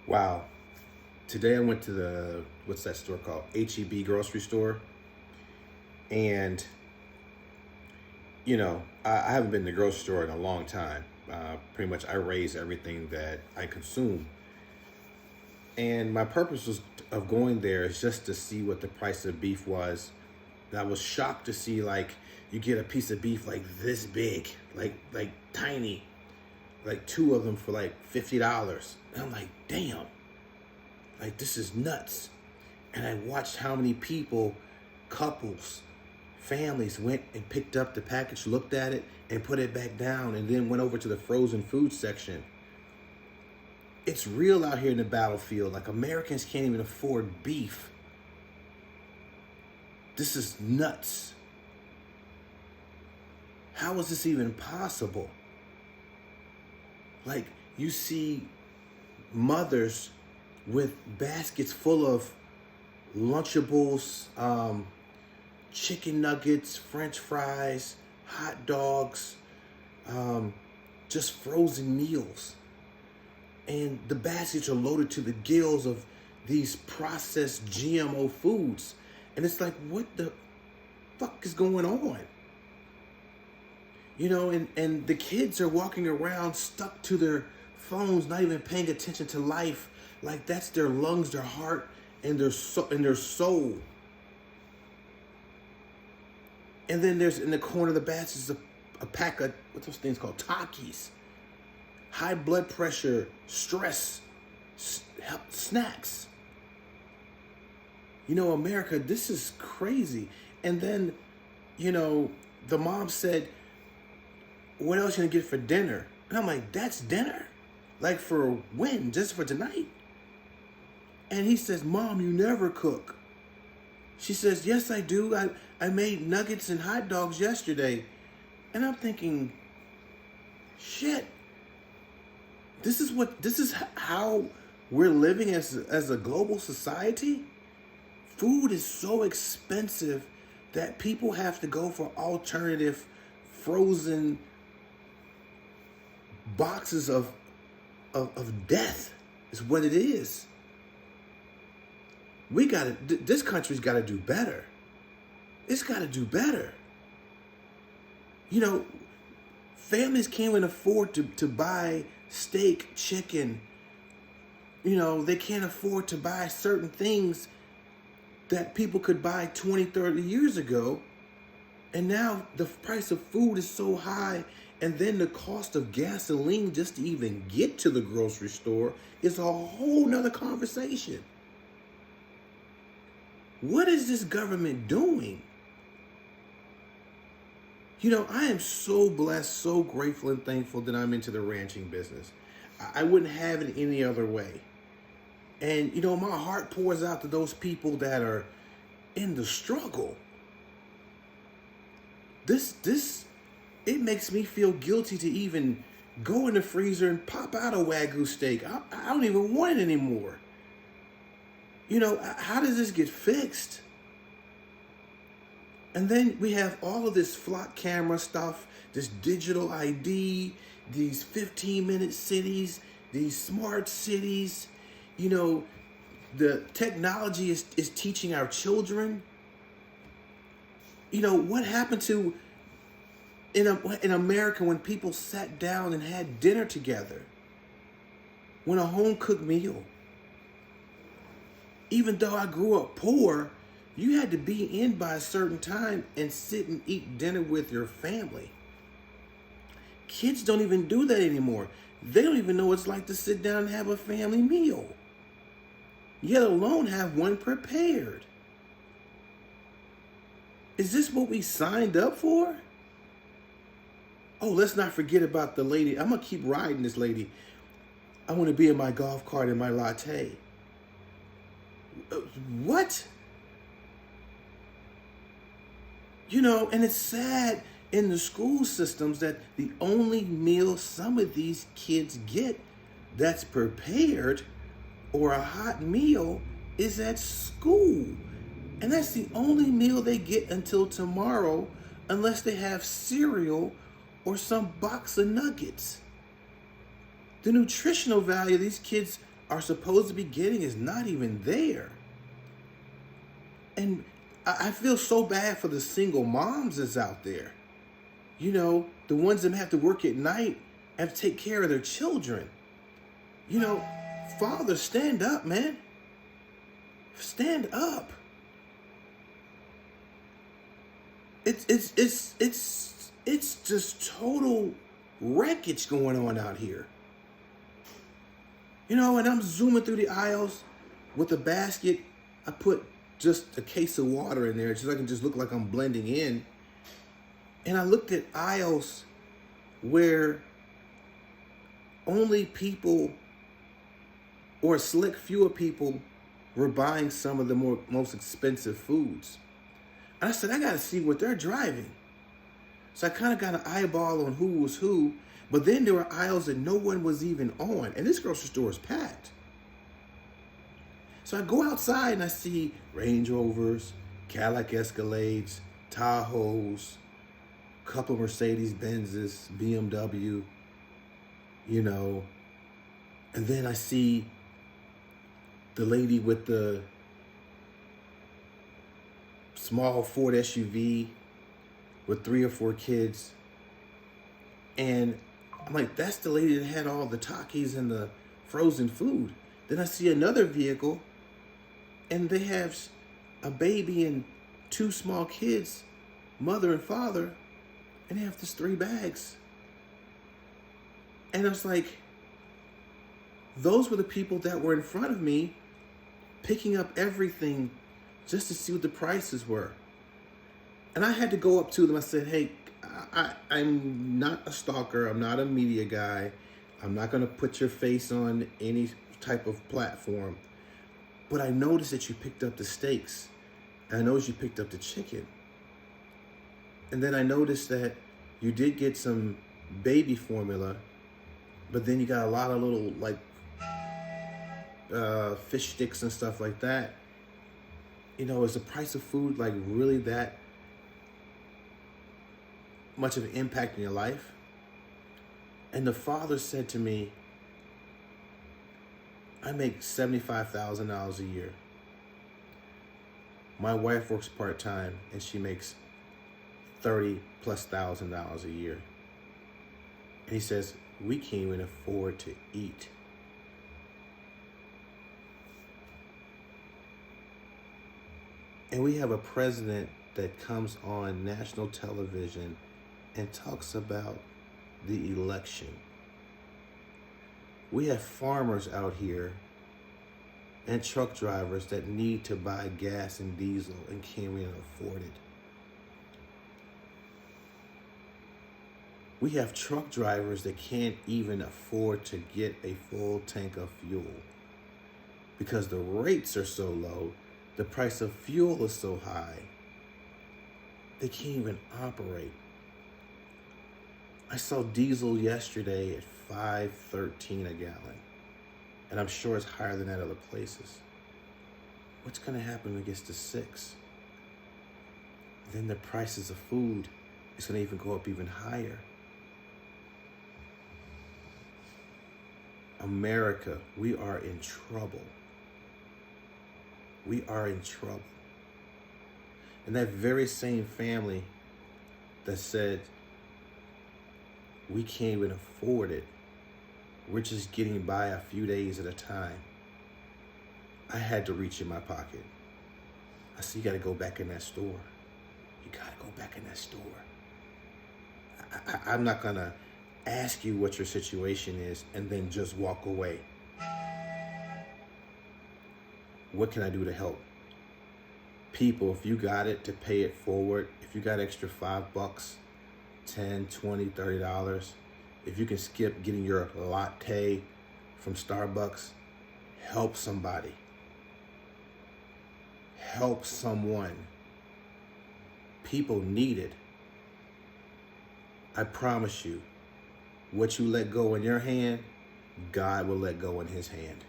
Wow. Today I went to what's that store called? HEB grocery store. And, I haven't been to the grocery store in a long time. Pretty much I raise everything that I consume. And my purpose of going there is just to see what the price of beef was. And I was shocked to see, like, you get a piece of beef like this big, like tiny, like two of them for like $50. And I'm like, damn, like this is nuts. And I watched how many people, couples, families went and picked up the package, looked at it, and put it back down, and then went over to the frozen food section. It's real out here in the battlefield. Like, Americans can't even afford beef. This is nuts. How is this even possible? Like, you see mothers with baskets full of Lunchables, chicken nuggets, French fries, hot dogs, just frozen meals. And the baskets are loaded to the gills of these processed GMO foods. And it's like, what the fuck is going on? And the kids are walking around stuck to their phones, not even paying attention to life. Like, that's their lungs, their heart, and their soul. And then there's, in the corner of the basket, a pack of, what's those things called? Takis. High blood pressure, stress, snacks. America, this is crazy. And then, the mom said, what else you gonna get for dinner? And I'm like, that's dinner? Like, for when? Just for tonight? And he says, Mom, you never cook. She says, yes, I do. I made nuggets and hot dogs yesterday. And I'm thinking, shit. This is how we're living as a global society? Food is so expensive that people have to go for alternative frozen boxes of death is what it is. This country's got to do better. It's got to do better. Families can't even afford to buy steak, chicken. They can't afford to buy certain things that people could buy 20, 30 years ago. And now the price of food is so high, and then the cost of gasoline just to even get to the grocery store is a whole nother conversation. What is this government doing? I am so blessed, so grateful and thankful that I'm into the ranching business. I wouldn't have it any other way. And, my heart pours out to those people that are in the struggle. It makes me feel guilty to even go in the freezer and pop out a Wagyu steak. I don't even want it anymore. How does this get fixed? And then we have all of this flock camera stuff, this digital ID, these 15-minute cities, these smart cities. The technology is teaching our children. What happened to in America when people sat down and had dinner together? When a home-cooked meal. Even though I grew up poor, you had to be in by a certain time and sit and eat dinner with your family. Kids don't even do that anymore. They don't even know what it's like to sit down and have a family meal, yet alone have one prepared. Is this what we signed up for? Oh, let's not forget about the lady. I'm going to keep riding this lady. I want to be in my golf cart and my latte. What? And it's sad in the school systems that the only meal some of these kids get that's prepared or a hot meal is at school. And that's the only meal they get until tomorrow, unless they have cereal or some box of nuggets. The nutritional value of these kids are supposed to be getting is not even there. And I feel so bad for the single moms that's out there. You know, the ones that have to work at night, have to take care of their children. You know, fathers, stand up, man. Stand up. It's just total wreckage going on out here. You know, and I'm zooming through the aisles with a basket. I put just a case of water in there so I can just look like I'm blending in. And I looked at aisles where only people, or a select few of people, were buying some of the most expensive foods. And I said, I gotta see what they're driving. So I kind of got an eyeball on who was who, but then there were aisles that no one was even on, and this grocery store is packed. So I go outside and I see Range Rovers, Cadillac Escalades, Tahoes, couple Mercedes Benzes, BMW, you know, and then I see the lady with the small Ford SUV with 3 or 4 kids. And I'm like, that's the lady that had all the Takis and the frozen food. Then I see another vehicle and they have a baby and 2 small kids, mother and father, and they have just 3 bags. And I was like, those were the people that were in front of me picking up everything just to see what the prices were. And I had to go up to them. I said, hey, I'm not a stalker. I'm not a media guy. I'm not going to put your face on any type of platform. But I noticed that you picked up the steaks. And I noticed you picked up the chicken. And then I noticed that you did get some baby formula, but then you got a lot of little like fish sticks and stuff like that. You know, is the price of food like really that much of an impact in your life? And the father said to me, I make $75,000 a year. My wife works part-time and she makes $30,000+ a year. And he says, we can't even afford to eat. And we have a president that comes on national television and talks about the election. We have farmers out here and truck drivers that need to buy gas and diesel and can't even afford it. We have truck drivers that can't even afford to get a full tank of fuel because the rates are so low, the price of fuel is so high, they can't even operate. I saw diesel yesterday at $5.13 a gallon, and I'm sure it's higher than that other places. What's going to happen when it gets to $6? Then the prices of food is going to even go up even higher. America, we are in trouble. We are in trouble. And that very same family that said, we can't even afford it, we're just getting by a few days at a time, I had to reach in my pocket. I said, you got to go back in that store. You got to go back in that store. I'm not going to ask you what your situation is and then just walk away. What can I do to help? People, if you got it, to pay it forward. If you got extra $5, $10, $20, $30, if you can skip getting your latte from Starbucks, help somebody. Help someone. People need it. I promise you, what you let go in your hand, God will let go in his hand.